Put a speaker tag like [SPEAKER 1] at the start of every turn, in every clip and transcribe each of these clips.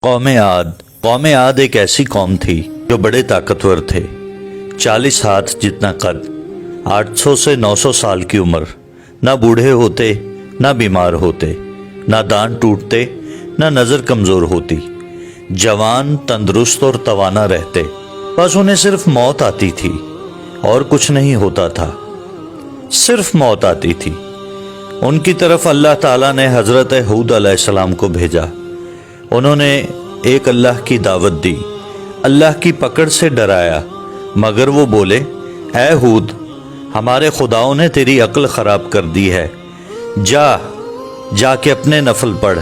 [SPEAKER 1] قوم عاد ایک ایسی قوم تھی جو بڑے طاقتور تھے۔ 40 ہاتھ جتنا قد، 800 سے 900 سال کی عمر، نہ بوڑھے ہوتے نہ بیمار ہوتے، نہ دانت ٹوٹتے نہ نظر کمزور ہوتی، جوان تندرست اور توانا رہتے، بس انہیں صرف موت آتی تھی اور کچھ نہیں ہوتا تھا، صرف موت آتی تھی۔ ان کی طرف اللہ تعالیٰ نے حضرت ہود علیہ السلام کو بھیجا۔ انہوں نے ایک اللہ کی دعوت دی، اللہ کی پکڑ سے ڈرایا، مگر وہ بولے، اے ہود، ہمارے خداؤں نے تیری عقل خراب کر دی ہے، جا کے اپنے نفل پڑھ،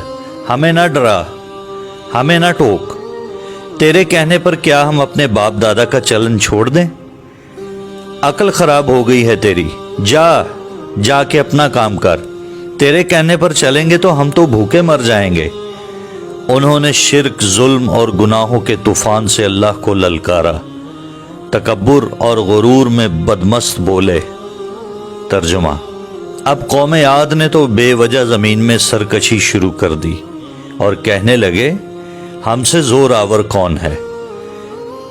[SPEAKER 1] ہمیں نہ ڈرا، ہمیں نہ ٹوک، تیرے کہنے پر کیا ہم اپنے باپ دادا کا چلن چھوڑ دیں؟ عقل خراب ہو گئی ہے تیری، جا کے اپنا کام کر، تیرے کہنے پر چلیں گے تو ہم تو بھوکے مر جائیں گے۔ انہوں نے شرک، ظلم اور گناہوں کے طوفان سے اللہ کو للکارا، تکبر اور غرور میں بدمست بولے۔ ترجمہ: اب قوم عاد نے تو بے وجہ زمین میں سرکشی شروع کر دی اور کہنے لگے، ہم سے زور آور کون ہے؟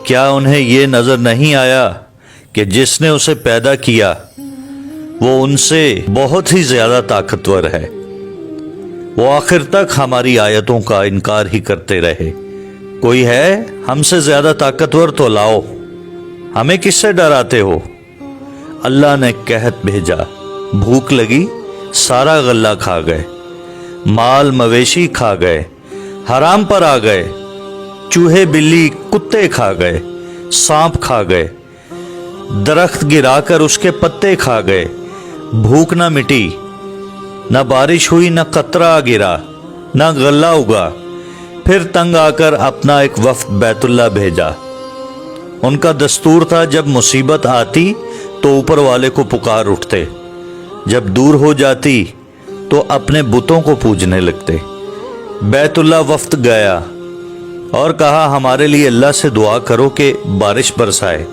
[SPEAKER 1] کیا انہیں یہ نظر نہیں آیا کہ جس نے اسے پیدا کیا وہ ان سے بہت ہی زیادہ طاقتور ہے؟ وہ آخر تک ہماری آیتوں کا انکار ہی کرتے رہے۔ کوئی ہے ہم سے زیادہ طاقتور تو لاؤ، ہمیں کس سے ڈراتے ہو؟ اللہ نے قحط بھیجا، بھوک لگی، سارا غلہ کھا گئے، مال مویشی کھا گئے، حرام پر آ گئے، چوہے بلی کتے کھا گئے، سانپ کھا گئے، درخت گرا کر اس کے پتے کھا گئے، بھوک نہ مٹی، نہ بارش ہوئی، نہ قطرہ گرا، نہ غلہ اگا۔ پھر تنگ آ کر اپنا ایک وفد بیت اللہ بھیجا۔ ان کا دستور تھا جب مصیبت آتی تو اوپر والے کو پکار اٹھتے، جب دور ہو جاتی تو اپنے بتوں کو پوجنے لگتے۔ بیت اللہ وفد گیا اور کہا، ہمارے لیے اللہ سے دعا کرو کہ بارش برسائے۔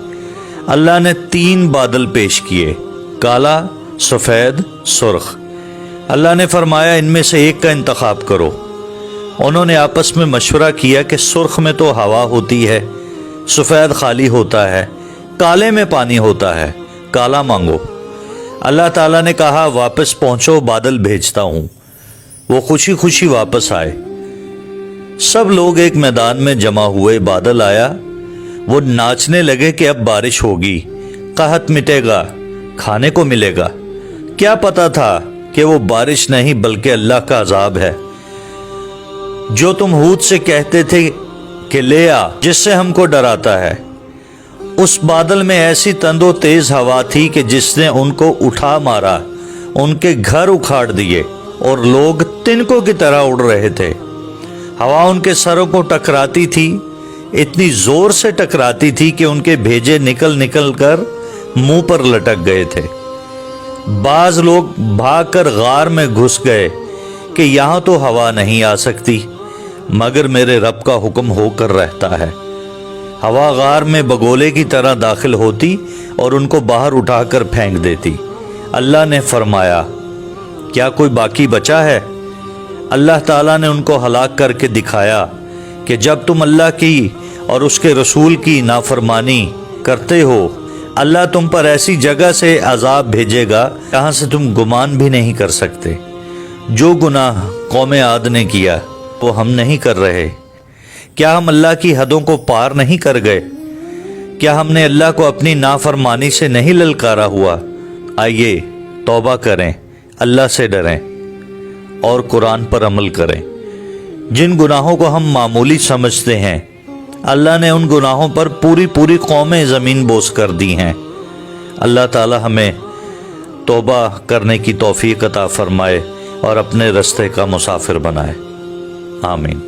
[SPEAKER 1] اللہ نے 3 بادل پیش کیے، کالا، سفید، سرخ۔ اللہ نے فرمایا، ان میں سے ایک کا انتخاب کرو۔ انہوں نے آپس میں مشورہ کیا کہ سرخ میں تو ہوا ہوتی ہے، سفید خالی ہوتا ہے، کالے میں پانی ہوتا ہے، کالا مانگو۔ اللہ تعالیٰ نے کہا، واپس پہنچو، بادل بھیجتا ہوں۔ وہ خوشی خوشی واپس آئے۔ سب لوگ ایک میدان میں جمع ہوئے، بادل آیا، وہ ناچنے لگے کہ اب بارش ہوگی، قحط مٹے گا، کھانے کو ملے گا۔ کیا پتا تھا کہ وہ بارش نہیں بلکہ اللہ کا عذاب ہے۔ جو تم ہود سے کہتے تھے کہ لے آ، جس سے ہم کو ڈراتا ہے، اس بادل میں ایسی تند و تیز ہوا تھی کہ جس نے ان کو اٹھا مارا، ان کے گھر اکھاڑ دیے اور لوگ تنکوں کی طرح اڑ رہے تھے۔ ہوا ان کے سروں کو ٹکراتی تھی، اتنی زور سے ٹکراتی تھی کہ ان کے بھیجے نکل کر منہ پر لٹک گئے تھے۔ بعض لوگ بھاگ کر غار میں گھس گئے کہ یہاں تو ہوا نہیں آ سکتی، مگر میرے رب کا حکم ہو کر رہتا ہے۔ ہوا غار میں بگولے کی طرح داخل ہوتی اور ان کو باہر اٹھا کر پھینک دیتی۔ اللہ نے فرمایا، کیا کوئی باقی بچا ہے؟ اللہ تعالیٰ نے ان کو ہلاک کر کے دکھایا کہ جب تم اللہ کی اور اس کے رسول کی نافرمانی کرتے ہو، اللہ تم پر ایسی جگہ سے عذاب بھیجے گا جہاں سے تم گمان بھی نہیں کر سکتے۔ جو گناہ قوم عاد نے کیا وہ ہم نہیں کر رہے؟ کیا ہم اللہ کی حدوں کو پار نہیں کر گئے؟ کیا ہم نے اللہ کو اپنی نافرمانی سے نہیں للکارا ہوا؟ آئیے توبہ کریں، اللہ سے ڈریں اور قرآن پر عمل کریں۔ جن گناہوں کو ہم معمولی سمجھتے ہیں، اللہ نے ان گناہوں پر پوری قومیں زمین بوس کر دی ہیں۔ اللہ تعالی ہمیں توبہ کرنے کی توفیق عطا فرمائے اور اپنے رستے کا مسافر بنائے۔ آمین۔